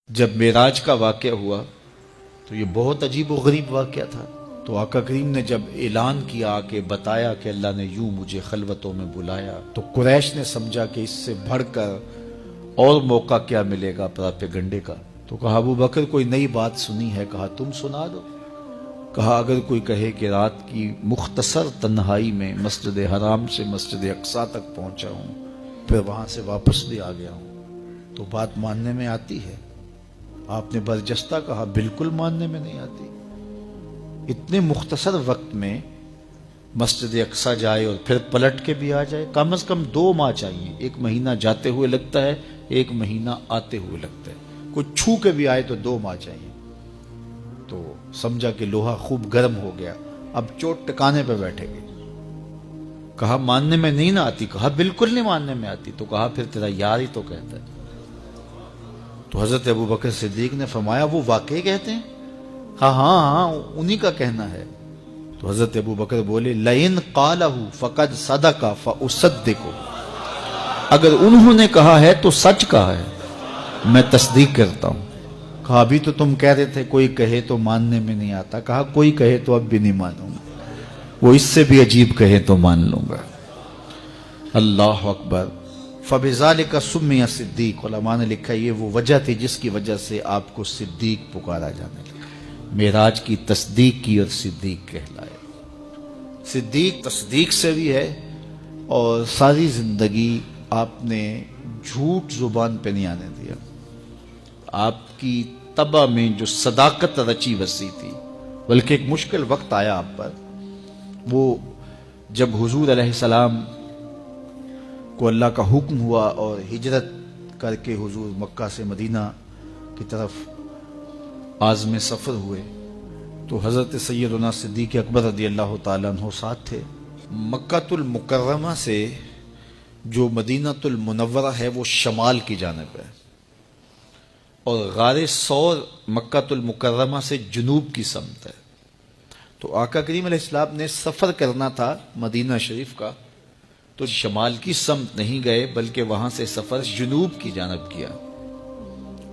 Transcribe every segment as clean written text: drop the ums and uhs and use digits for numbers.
جب معراج کا واقعہ ہوا تو یہ بہت عجیب و غریب واقعہ تھا۔ تو آقا کریم نے جب اعلان کیا کہ بتایا کہ اللہ نے یوں مجھے خلوتوں میں بلایا، تو قریش نے سمجھا کہ اس سے بڑھ کر اور موقع کیا ملے گا پراپیگنڈے کا۔ تو کہا ابو بکر کوئی نئی بات سنی ہے؟ کہا تم سنا دو۔ کہا اگر کوئی کہے کہ رات کی مختصر تنہائی میں مسجد حرام سے مسجد اقصی تک پہنچا ہوں، پھر وہاں سے واپس بھی آ گیا ہوں، تو بات ماننے میں آتی ہے؟ آپ نے برجستہ کہا بالکل ماننے میں نہیں آتی۔ اتنے مختصر وقت میں مسجد اقصی جائے اور پھر پلٹ کے بھی آ جائے، کم از کم 2 ماہ چاہیے۔ 1 مہینہ جاتے ہوئے لگتا ہے، 1 مہینہ آتے ہوئے لگتا ہے، کوئی چھو کے بھی آئے تو 2 ماہ چاہیے۔ تو سمجھا کہ لوہا خوب گرم ہو گیا، اب چوٹ ٹکانے پہ بیٹھے گے۔ کہا ماننے میں نہیں نہ آتی؟ کہا بالکل نہیں ماننے میں آتی۔ تو کہا پھر تیرا یار ہی تو کہتا ہے۔ تو حضرت ابو بکر صدیق نے فرمایا وہ واقعی کہتے ہیں؟ ہاں ہاں ہاں انہی کا کہنا ہے۔ تو حضرت ابو بکر بولے لئن قالہ فقد صدق فاصدق، اگر انہوں نے کہا ہے تو سچ کہا ہے، میں تصدیق کرتا ہوں۔ کہا ابھی تو تم کہہ رہے تھے کوئی کہے تو ماننے میں نہیں آتا۔ کہا کوئی کہے تو اب بھی نہیں مانوں گا، وہ اس سے بھی عجیب کہے تو مان لوں گا۔ اللہ اکبر۔ فَبِذَلِكَ سُمِّيَ صدیق، علماء نے لکھا یہ وہ وجہ تھی جس کی وجہ سے آپ کو صدیق پکارا جانے لگا۔ معراج کی تصدیق کی اور صدیق کہلائے۔ صدیق تصدیق سے بھی ہے، اور ساری زندگی آپ نے جھوٹ زبان پہ نہیں آنے دیا۔ آپ کی طبع میں جو صداقت رچی بسی تھی، بلکہ ایک مشکل وقت آیا آپ پر، وہ جب حضور علیہ السلام کو اللہ کا حکم ہوا اور ہجرت کر کے حضور مکہ سے مدینہ کی طرف عازم سفر ہوئے، تو حضرت سیدنا صدیق اکبر رضی اللہ تعالیٰ عنہ ساتھ تھے۔ مکہ المکرمہ سے جو مدینہ المنورہ ہے وہ شمال کی جانب ہے، اور غار ثور مکہ المکرمہ سے جنوب کی سمت ہے۔ تو آقا کریم علیہ السلام نے سفر کرنا تھا مدینہ شریف کا، تو شمال کی سمت نہیں گئے بلکہ وہاں سے سفر جنوب کی جانب کیا،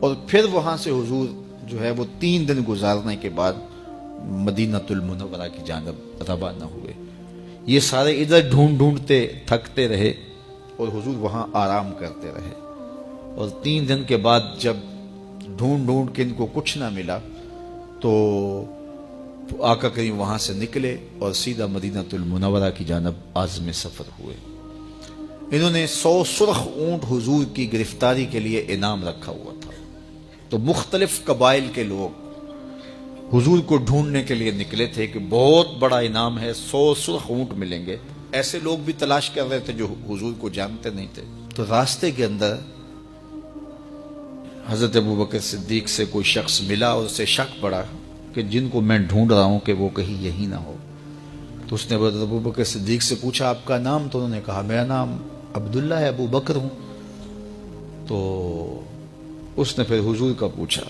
اور پھر وہاں سے حضور جو ہے وہ 3 دن گزارنے کے بعد مدینہ المنورہ کی جانب روانہ ہوئے۔ یہ سارے ادھر ڈھونڈتے تھکتے رہے، اور حضور وہاں آرام کرتے رہے، اور 3 دن کے بعد جب ڈھونڈ کے ان کو کچھ نہ ملا، تو آقا کریم وہاں سے نکلے اور سیدھا مدینہ المنورہ کی جانب عازم سفر ہوئے۔ انہوں نے 100 سرخ اونٹ حضور کی گرفتاری کے لیے انعام رکھا ہوا تھا۔ تو مختلف قبائل کے لوگ حضور کو ڈھونڈنے کے لیے نکلے تھے کہ بہت بڑا انعام ہے، 100 سرخ اونٹ ملیں گے۔ ایسے لوگ بھی تلاش کر رہے تھے جو حضور کو جانتے نہیں تھے۔ تو راستے کے اندر حضرت ابو بکر صدیق سے کوئی شخص ملا، اور اسے شک پڑا کہ جن کو میں ڈھونڈ رہا ہوں کہ وہ کہیں یہی نہ ہو۔ تو اس نے حضرت ابو بکر صدیق سے پوچھا آپ کا نام؟ تو انہوں نے کہا میرا نام عبداللہ ہے، ابو بکر ہوں۔ تو اس نے پھر حضور کا پوچھا۔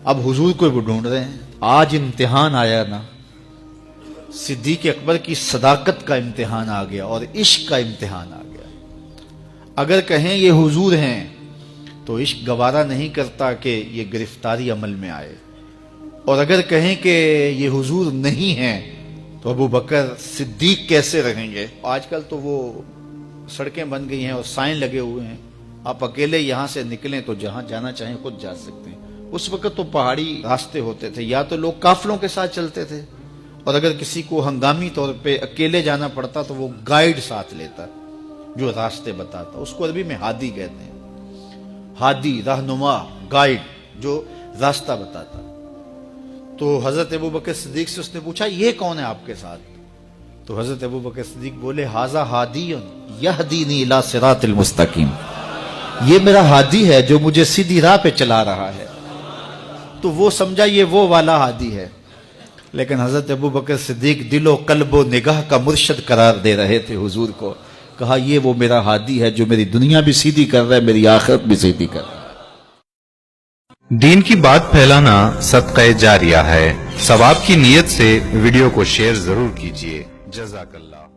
اب حضور کو وہ ڈھونڈ رہے ہیں۔ آج امتحان آیا نا، صدیق اکبر کی صداقت کا امتحان آ گیا، اور عشق کا امتحان آ گیا۔ اگر کہیں یہ حضور ہیں تو عشق گوارا نہیں کرتا کہ یہ گرفتاری عمل میں آئے، اور اگر کہیں کہ یہ حضور نہیں ہیں تو ابو بکر صدیق کیسے رہیں گے؟ آج کل تو وہ سڑکیں بن گئی ہیں اور سائن لگے ہوئے ہیں، آپ اکیلے یہاں سے نکلیں تو جہاں جانا چاہیں خود جا سکتے ہیں۔ اس وقت تو پہاڑی راستے ہوتے تھے، یا تو لوگ قافلوں کے ساتھ چلتے تھے، اور اگر کسی کو ہنگامی طور پہ اکیلے جانا پڑتا تو وہ گائیڈ ساتھ لیتا جو راستے بتاتا۔ اس کو عربی میں ہادی کہتے ہیں، ہادی، رہنما، گائیڈ جو راستہ بتاتا۔ تو حضرت ابو بکر صدیق سے اس نے پوچھا یہ کون ہے آپ کے ساتھ؟ تو حضرت ابو بکر صدیق بولے ھذا ہادی یہدینی الی صراط المستقیم، یہ میرا ہادی ہے جو مجھے سیدھی راہ پہ چلا رہا ہے۔ تو وہ سمجھا یہ وہ والا ہادی ہے، لیکن حضرت ابو بکر صدیق دل و قلب و نگاہ کا مرشد قرار دے رہے تھے حضور کو۔ کہا یہ وہ میرا ہادی ہے جو میری دنیا بھی سیدھی کر رہا ہے، میری آخرت بھی سیدھی کر رہا ہے۔ دین کی بات پھیلانا صدقہ جاریہ ہے۔ ثواب کی نیت سے ویڈیو کو شیئر ضرور کیجیے۔ جزاک اللہ۔